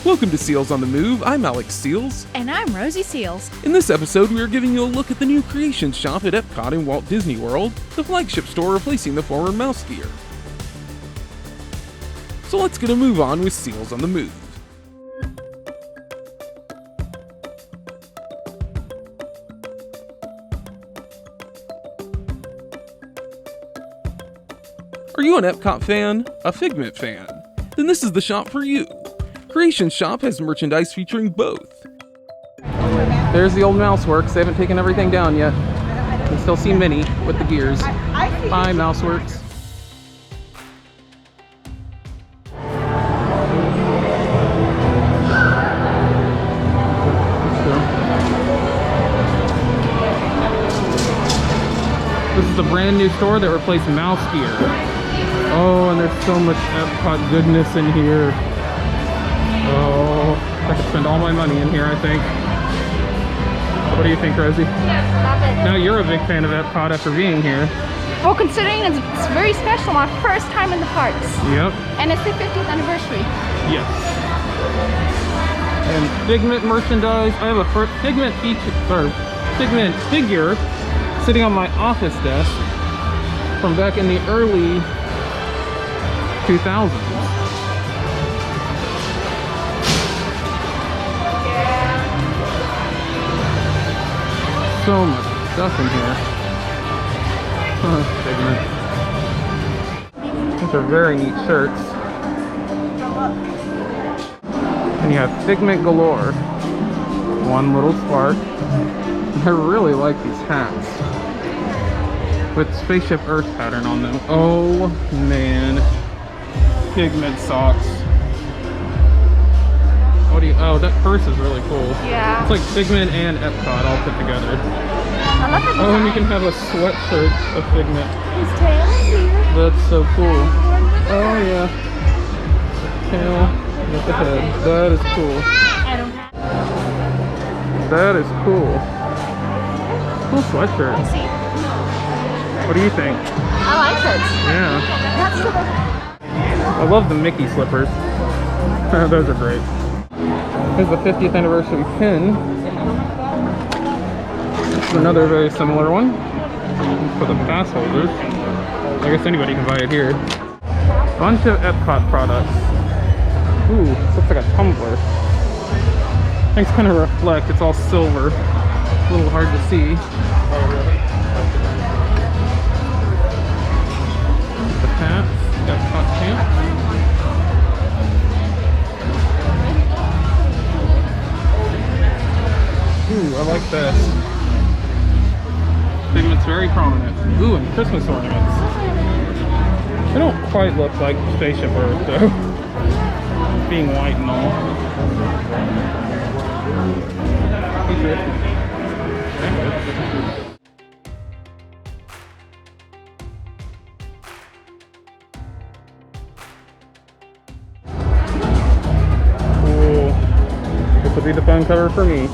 Welcome to Seals on the Move. I'm Alex Seals. And I'm Rosie Seals. In this episode, we are giving you a look at the new Creations shop at EPCOT in Walt Disney World, the flagship store replacing the former Mouse Gear. So let's get a move on with Seals on the Move. Are you an EPCOT fan? A Figment fan? Then this is the shop for you. Creations shop has merchandise featuring both. There's the old Mouseworks. They haven't taken everything down yet. You can still see Minnie with the gears. Bye, Mouseworks. This is a brand new store that replaced Mouse Gear. Oh, and there's so much EPCOT goodness in here. Oh, I could spend all my money in here, I think. What do you think, Rosie? Yes, love it. Now you're a big fan of EPCOT after being here. Well, considering it's very special, my first time in the parks. Yep. And it's the 50th anniversary. Yes. And Figment merchandise. I have a Figment Figment figure sitting on my office desk from back in the early 2000s. So much stuff in here. Figment. These are very neat shirts. And you have Figment galore. One little spark. I really like these hats with Spaceship Earth pattern on them. Oh man. Figment socks. What do you, oh, that purse is really cool. Yeah. It's like Figment and EPCOT all put together. I love it. Oh, and you can have a sweatshirt of Figment. His tail is here. That's so cool. Oh yeah. Tail with the head. That is cool. I don't have. That is cool. Cool sweatshirt. Let's see. What do you think? I like it. Yeah. That's the I love the Mickey slippers. Those are great. Here's the 50th anniversary pin. This is another very similar one for the pass holders. I guess anybody can buy it here. Bunch of EPCOT products. Ooh, this looks like a tumbler. Things kind of reflect. It's all silver. A little hard to see. The hats. EPCOT pants. Ooh, I like that. Figment's very prominent. Ooh, and Christmas ornaments. They don't quite look like Spaceship Earth though. Being white and all. Cool. This will be the phone cover for me.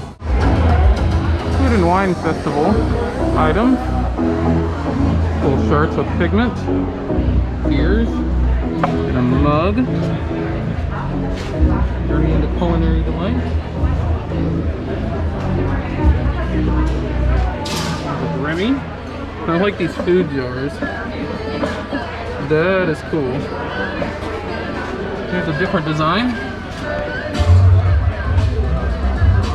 Food and Wine Festival items. Cool shirts with Figment, ears, and a mug. Journey into culinary delight. With Remy. I like these food jars. That is cool. Here's a different design.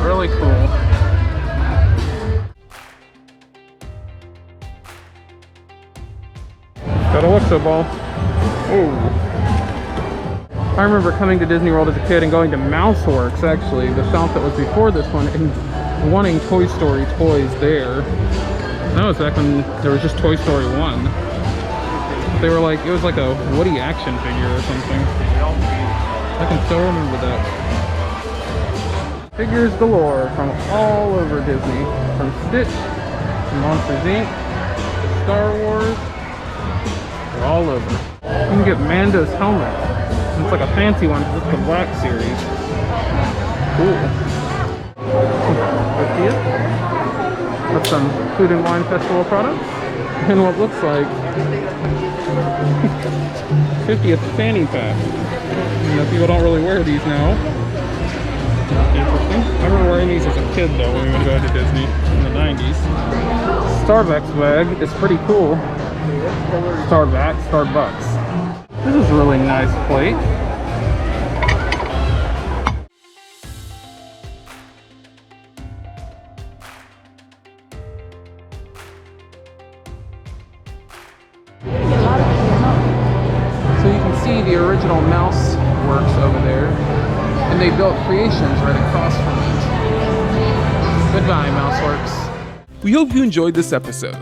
Really cool. Got a Alexa ball. Oh. I remember coming to Disney World as a kid and going to Mouseworks, actually, the shop that was before this one, and wanting Toy Story toys there. That was back when there was just Toy Story 1. They were like, it was like a Woody action figure or something. I can still remember that. Figures galore from all over Disney. From Stitch, to Monsters Inc., to Star Wars. They're all over. You can get Mando's helmet. It's like a fancy one because it's the Black Series. Cool. See it? That's some Food and Wine Festival products. And what looks like 50th fanny pack. You know, people don't really wear these now. Interesting. I remember wearing these as a kid though when we would go to Disney in the 90s. Starbucks bag is pretty cool. Starbucks. This is a really nice plate. So you can see the original Mouse Works over there, and they built creations right across from it. Goodbye, MouseWorks. We hope you enjoyed this episode.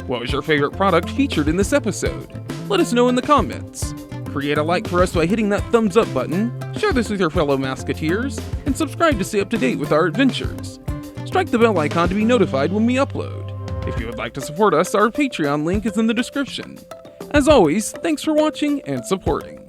What was your favorite product featured in this episode? Let us know in the comments. Create a like for us by hitting that thumbs up button, share this with your fellow Mouseketeers, and subscribe to stay up to date with our adventures. Strike the bell icon to be notified when we upload. If you would like to support us, our Patreon link is in the description. As always, thanks for watching and supporting.